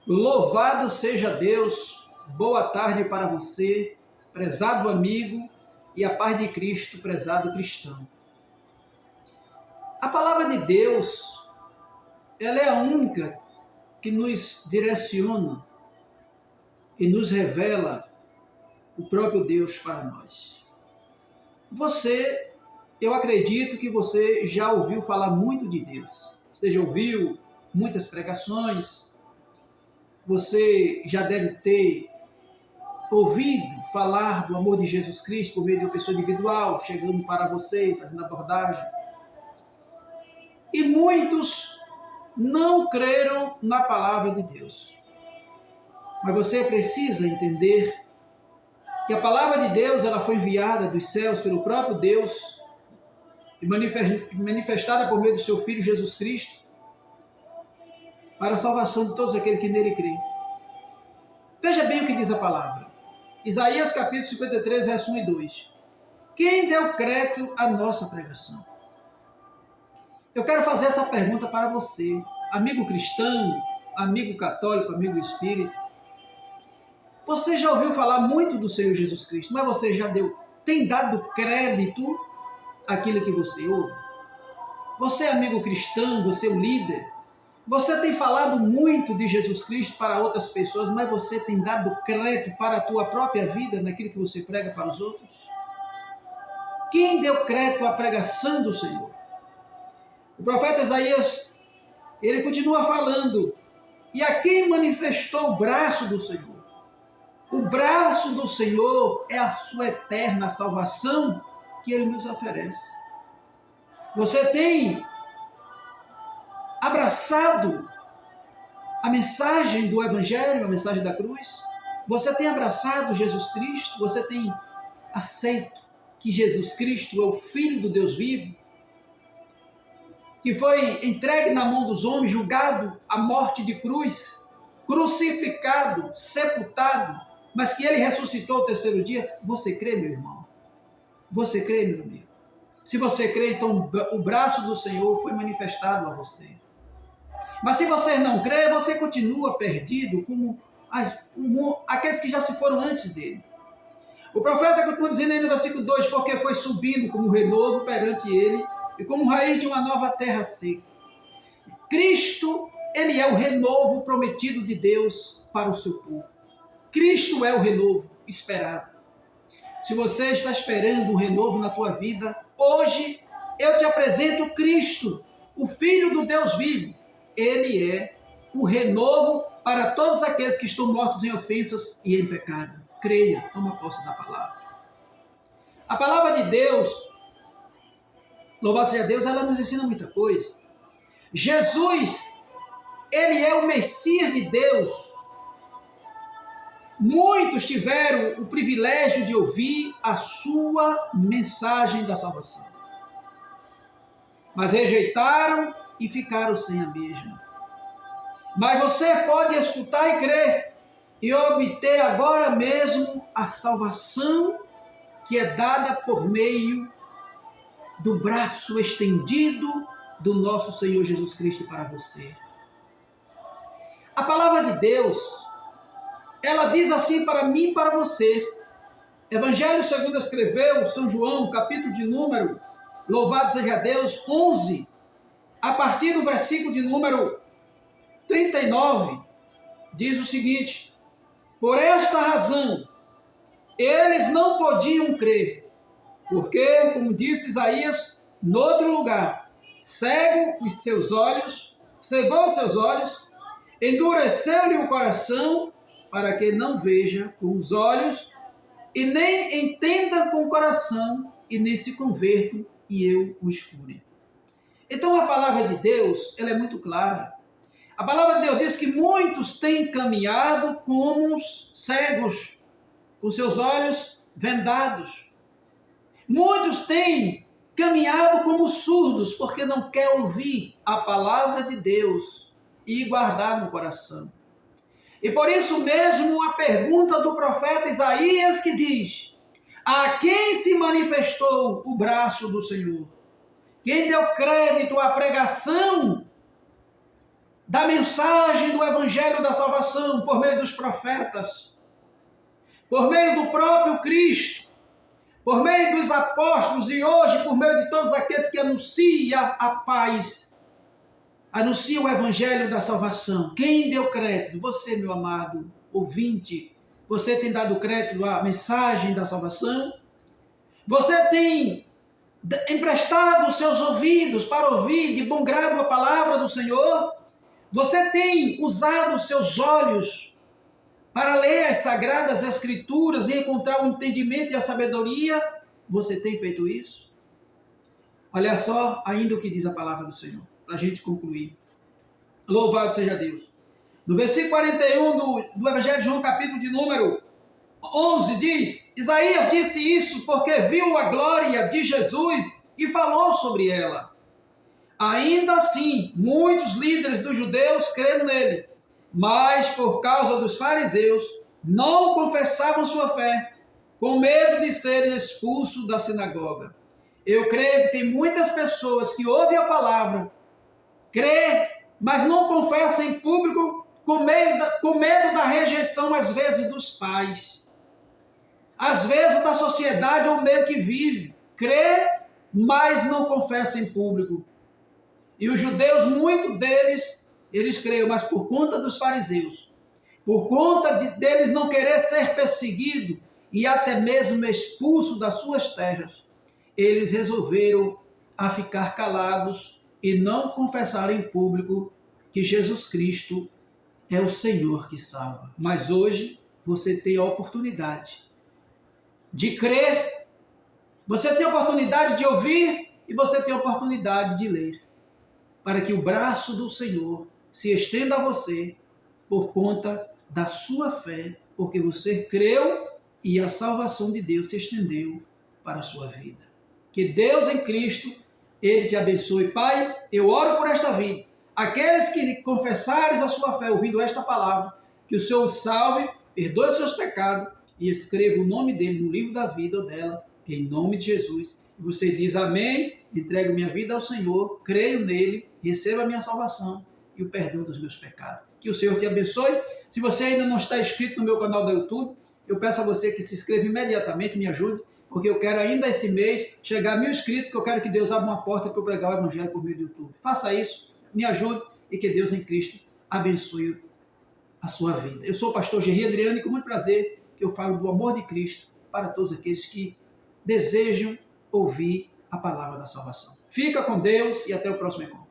Louvado seja Deus, boa tarde para você, prezado amigo, e a paz de Cristo, prezado cristão. A palavra de Deus, ela é a única que nos direciona e nos revela o próprio Deus para nós. Eu acredito que você já ouviu falar muito de Deus. Você já ouviu muitas pregações, você já deve ter ouvido falar do amor de Jesus Cristo por meio de uma pessoa individual, chegando para você, fazendo abordagem. E muitos não creram na palavra de Deus. Mas você precisa entender que a palavra de Deus ela foi enviada dos céus pelo próprio Deus e manifestada por meio do seu Filho Jesus Cristo para a salvação de todos aqueles que nele creem. Veja bem o que diz a palavra. Isaías capítulo 53, verso 1 e 2. Quem deu crédito à nossa pregação? Eu quero fazer essa pergunta para você, amigo cristão, amigo católico, amigo espírita. Você já ouviu falar muito do Senhor Jesus Cristo, mas você tem dado crédito àquilo que você ouve? Você é amigo cristão, você é um líder, você tem falado muito de Jesus Cristo para outras pessoas, mas você tem dado crédito para a tua própria vida naquilo que você prega para os outros? Quem deu crédito à pregação do Senhor? O profeta Isaías, ele continua falando, e a quem manifestou o braço do Senhor? O braço do Senhor é a sua eterna salvação que Ele nos oferece. Você tem abraçado a mensagem do Evangelho, a mensagem da cruz? Você tem abraçado Jesus Cristo? Você tem aceito que Jesus Cristo é o Filho do Deus vivo? Que foi entregue na mão dos homens, julgado à morte de cruz, crucificado, sepultado, mas que Ele ressuscitou ao terceiro dia? Você crê, meu irmão? Você crê, meu amigo? Se você crê, então o braço do Senhor foi manifestado a você. Mas se você não crê, você continua perdido como aqueles que já se foram antes dele. O profeta continua dizendo aí no versículo 2, porque foi subindo como renovo perante ele e como raiz de uma nova terra seca. Cristo, ele é o renovo prometido de Deus para o seu povo. Cristo é o renovo esperado. Se você está esperando um renovo na tua vida, hoje eu te apresento Cristo, o Filho do Deus vivo. Ele é o renovo para todos aqueles que estão mortos em ofensas e em pecado. Creia, toma posse da palavra. A palavra de Deus, louvado seja Deus, ela nos ensina muita coisa. Jesus, ele é o Messias de Deus. Muitos tiveram o privilégio de ouvir a sua mensagem da salvação, mas rejeitaram e ficaram sem a mesma. Mas você pode escutar e crer e obter agora mesmo a salvação que é dada por meio do braço estendido do nosso Senhor Jesus Cristo para você. A palavra de Deus, ela diz assim para mim e para você. Evangelho segundo escreveu São João, capítulo de número, louvado seja Deus, 11, a partir do versículo de número 39, diz o seguinte: por esta razão, eles não podiam crer, porque, como disse Isaías, noutro lugar, cegou os seus olhos, endureceu-lhe o coração, para que não veja com os olhos, e nem entenda com o coração, e nem se convertam, e eu o escure. Então a palavra de Deus, ela é muito clara. A palavra de Deus diz que muitos têm caminhado como cegos, com seus olhos vendados. Muitos têm caminhado como surdos, porque não quer ouvir a palavra de Deus e guardar no coração. E por isso mesmo a pergunta do profeta Isaías que diz: a quem se manifestou o braço do Senhor? Quem deu crédito à pregação da mensagem do Evangelho da salvação por meio dos profetas, por meio do próprio Cristo, por meio dos apóstolos e hoje por meio de todos aqueles que anunciam a paz, anunciam o Evangelho da salvação. Quem deu crédito? Você, meu amado ouvinte. Você tem dado crédito à mensagem da salvação? Você tem emprestado os seus ouvidos para ouvir de bom grado a palavra do Senhor? Você tem usado os seus olhos para ler as sagradas escrituras e encontrar o entendimento e a sabedoria? Você tem feito isso? Olha só ainda o que diz a palavra do Senhor, para a gente concluir. Louvado seja Deus. No versículo 41 do Evangelho de João, capítulo de número 11, diz: Isaías disse isso porque viu a glória de Jesus e falou sobre ela. Ainda assim, muitos líderes dos judeus creram nele, mas por causa dos fariseus, não confessavam sua fé, com medo de serem expulsos da sinagoga. Eu creio que tem muitas pessoas que ouvem a palavra, crê, mas não confessam em público, com medo da rejeição, às vezes, dos pais, às vezes da sociedade ou meio que vive. Crê, mas não confessa em público. E os judeus, muitos deles, eles creem, mas por conta dos fariseus, por conta deles não querer ser perseguido e até mesmo expulso das suas terras, eles resolveram a ficar calados e não confessar em público que Jesus Cristo é o Senhor que salva. Mas hoje você tem a oportunidade de crer, você tem a oportunidade de ouvir e você tem a oportunidade de ler, para que o braço do Senhor se estenda a você por conta da sua fé, porque você creu e a salvação de Deus se estendeu para a sua vida. Que Deus em Cristo, Ele te abençoe. Pai, eu oro por esta vida. Aqueles que confessares a sua fé ouvindo esta palavra, que o Senhor os salve, perdoe os seus pecados e escreva o nome dele no livro da vida ou dela, em nome de Jesus. E você diz amém, entrego minha vida ao Senhor, creio nele, receba a minha salvação e o perdão dos meus pecados. Que o Senhor te abençoe. Se você ainda não está inscrito no meu canal do YouTube, eu peço a você que se inscreva imediatamente, me ajude, porque eu quero ainda esse mês chegar a 1000 inscritos, que eu quero que Deus abra uma porta para eu pregar o Evangelho por meio do YouTube. Faça isso, me ajude e que Deus em Cristo abençoe a sua vida. Eu sou o pastor Gerry Adriano e com muito prazer que eu falo do amor de Cristo para todos aqueles que desejam ouvir a palavra da salvação. Fica com Deus e até o próximo encontro.